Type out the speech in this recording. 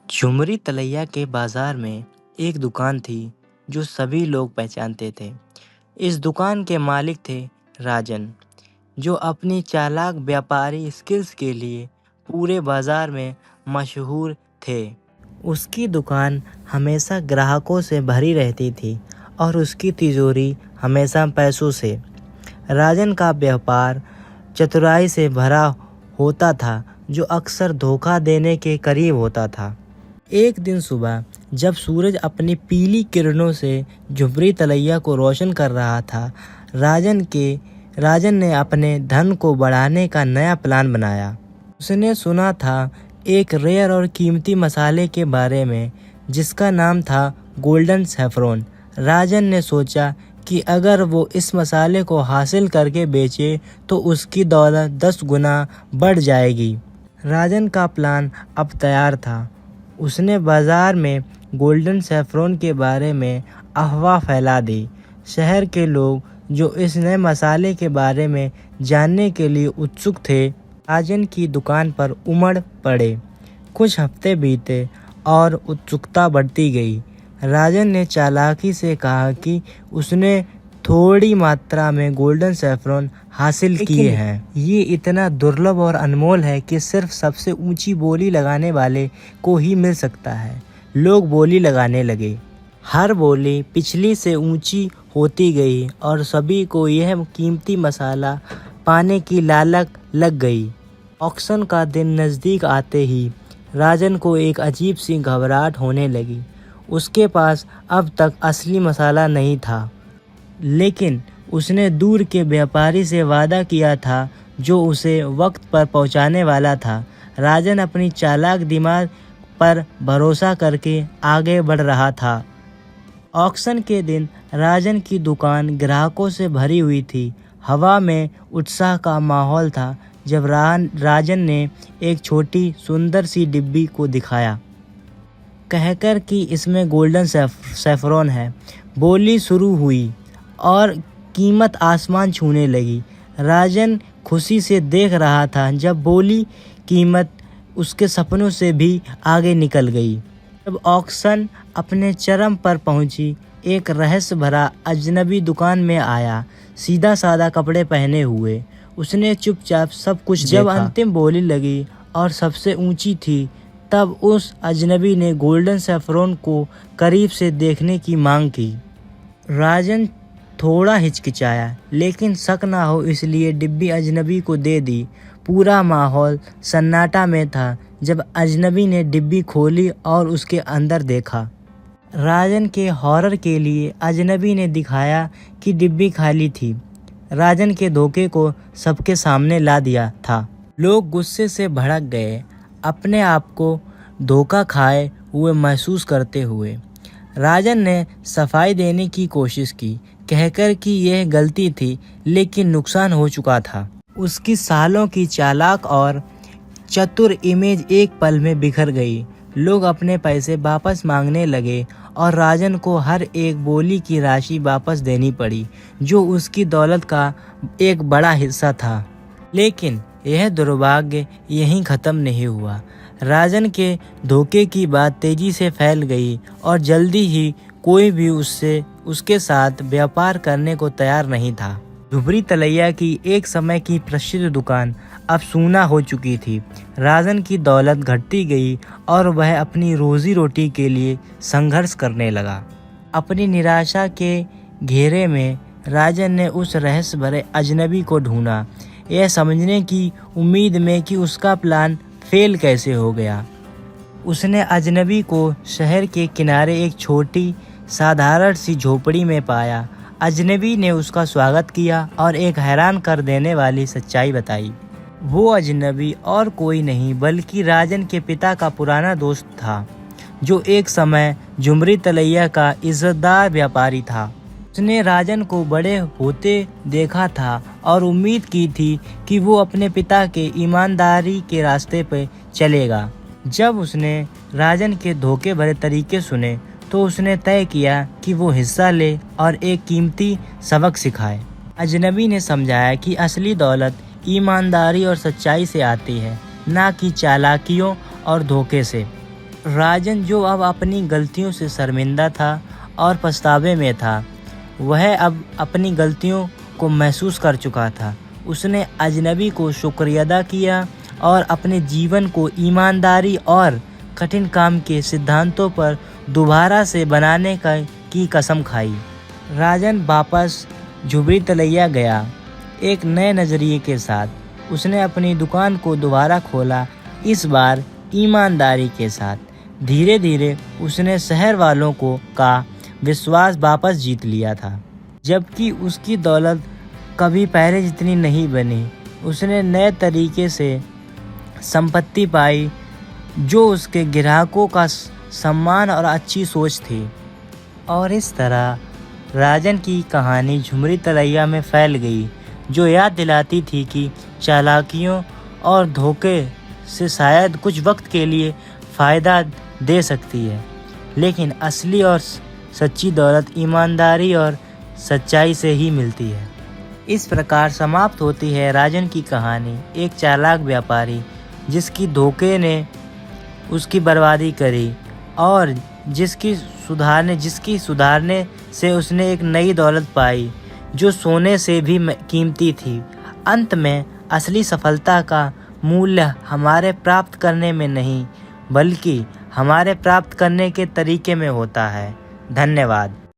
झुमरी तलैया के बाजार में एक दुकान थी जो सभी लोग पहचानते थे। इस दुकान के मालिक थे राजन, जो अपनी चालाक व्यापारी स्किल्स के लिए पूरे बाजार में मशहूर थे। उसकी दुकान हमेशा ग्राहकों से भरी रहती थी और उसकी तिजोरी हमेशा पैसों से। राजन का व्यापार चतुराई से भरा होता था, जो अक्सर धोखा देने के करीब होता था। एक दिन सुबह जब सूरज अपनी पीली किरणों से झुमरी तलैया को रोशन कर रहा था, राजन ने अपने धन को बढ़ाने का नया प्लान बनाया। उसने सुना था एक रेयर और कीमती मसाले के बारे में, जिसका नाम था गोल्डन सैफरॉन। राजन ने सोचा कि अगर वो इस मसाले को हासिल करके बेचे तो उसकी दौलत 10 गुना बढ़ जाएगी। राजन का प्लान अब तैयार था। उसने बाजार में गोल्डन सैफरॉन के बारे में अफवाह फैला दी। शहर के लोग जो इस नए मसाले के बारे में जानने के लिए उत्सुक थे, राजन की दुकान पर उमड़ पड़े। कुछ हफ्ते बीते और उत्सुकता बढ़ती गई। राजन ने चालाकी से कहा कि उसने थोड़ी मात्रा में गोल्डन सैफरॉन हासिल किए हैं। ये इतना दुर्लभ और अनमोल है कि सिर्फ सबसे ऊंची बोली लगाने वाले को ही मिल सकता है। लोग बोली लगाने लगे। हर बोली पिछली से ऊंची होती गई और सभी को यह कीमती मसाला पाने की लालच लग गई। ऑक्शन का दिन नज़दीक आते ही राजन को एक अजीब सी घबराहट होने लगी। उसके पास अब तक असली मसाला नहीं था, लेकिन उसने दूर के व्यापारी से वादा किया था जो उसे वक्त पर पहुंचाने वाला था। राजन अपनी चालाक दिमाग पर भरोसा करके आगे बढ़ रहा था। ऑक्शन के दिन राजन की दुकान ग्राहकों से भरी हुई थी। हवा में उत्साह का माहौल था जब राजन ने एक छोटी सुंदर सी डिब्बी को दिखाया, कहकर कि इसमें गोल्डन सैफरॉन है। बोली शुरू हुई और कीमत आसमान छूने लगी। राजन खुशी से देख रहा था जब बोली कीमत उसके सपनों से भी आगे निकल गई। जब ऑक्शन अपने चरम पर पहुंची, एक रहस्य भरा अजनबी दुकान में आया, सीधा सादा कपड़े पहने हुए। उसने चुपचाप सब कुछ देखा। जब अंतिम बोली लगी और सबसे ऊंची थी, तब उस अजनबी ने गोल्डन सैफरॉन को करीब से देखने की मांग की। राजन थोड़ा हिचकिचाया, लेकिन शक ना हो इसलिए डिब्बी अजनबी को दे दी। पूरा माहौल सन्नाटा में था जब अजनबी ने डिब्बी खोली और उसके अंदर देखा। राजन के हॉरर के लिए अजनबी ने दिखाया कि डिब्बी खाली थी। राजन के धोखे को सबके सामने ला दिया था। लोग गुस्से से भड़क गए, अपने आप को धोखा खाए हुए महसूस करते हुए। राजन ने सफाई देने की कोशिश की, कहकर कि यह गलती थी, लेकिन नुकसान हो चुका था। उसकी सालों की चालाक और चतुर इमेज एक पल में बिखर गई। लोग अपने पैसे वापस मांगने लगे और राजन को हर एक बोली की राशि वापस देनी पड़ी, जो उसकी दौलत का एक बड़ा हिस्सा था। लेकिन यह दुर्भाग्य यहीं ख़त्म नहीं हुआ। राजन के धोखे की बात तेजी से फैल गई और जल्दी ही कोई भी उसके साथ व्यापार करने को तैयार नहीं था। झुमरी तलैया की एक समय की प्रसिद्ध दुकान अब सूना हो चुकी थी। राजन की दौलत घटती गई और वह अपनी रोजी रोटी के लिए संघर्ष करने लगा। अपनी निराशा के घेरे में राजन ने उस रहस्य भरे अजनबी को ढूंढा, यह समझने की उम्मीद में कि उसका प्लान फेल कैसे हो गया। उसने अजनबी को शहर के किनारे एक छोटी साधारण सी झोपड़ी में पाया। अजनबी ने उसका स्वागत किया और एक हैरान कर देने वाली सच्चाई बताई। वो अजनबी और कोई नहीं बल्कि राजन के पिता का पुराना दोस्त था, जो एक समय झुमरी तलैया का इज्जतदार व्यापारी था। उसने राजन को बड़े होते देखा था और उम्मीद की थी कि वो अपने पिता के ईमानदारी के रास्ते पर चलेगा। जब उसने राजन के धोखे भरे तरीके सुने, तो उसने तय किया कि वो हिस्सा ले और एक कीमती सबक सिखाए। अजनबी ने समझाया कि असली दौलत ईमानदारी और सच्चाई से आती है, ना कि चालाकियों और धोखे से। राजन, जो अब अपनी गलतियों से शर्मिंदा था और पछतावे में था, वह अब अपनी गलतियों को महसूस कर चुका था। उसने अजनबी को शुक्रिया अदा किया और अपने जीवन को ईमानदारी और कठिन काम के सिद्धांतों पर दोबारा से बनाने की कसम खाई। राजन वापस झुबरी तलैया गया, एक नए नज़रिए के साथ। उसने अपनी दुकान को दोबारा खोला, इस बार ईमानदारी के साथ। धीरे धीरे उसने शहर वालों का विश्वास वापस जीत लिया था। जबकि उसकी दौलत कभी पहले जितनी नहीं बनी, उसने नए तरीके से संपत्ति पाई जो उसके ग्राहकों का सम्मान और अच्छी सोच थी। और इस तरह राजन की कहानी झुमरी तलैया में फैल गई, जो याद दिलाती थी कि चालाकियों और धोखे से शायद कुछ वक्त के लिए फ़ायदा दे सकती है, लेकिन असली और सच्ची दौलत ईमानदारी और सच्चाई से ही मिलती है। इस प्रकार समाप्त होती है राजन की कहानी, एक चालाक व्यापारी जिसकी धोखे ने उसकी बर्बादी करी और जिसकी सुधारने से उसने एक नई दौलत पाई जो सोने से भी कीमती थी। अंत में असली सफलता का मूल्य हमारे प्राप्त करने में नहीं, बल्कि हमारे प्राप्त करने के तरीके में होता है। धन्यवाद।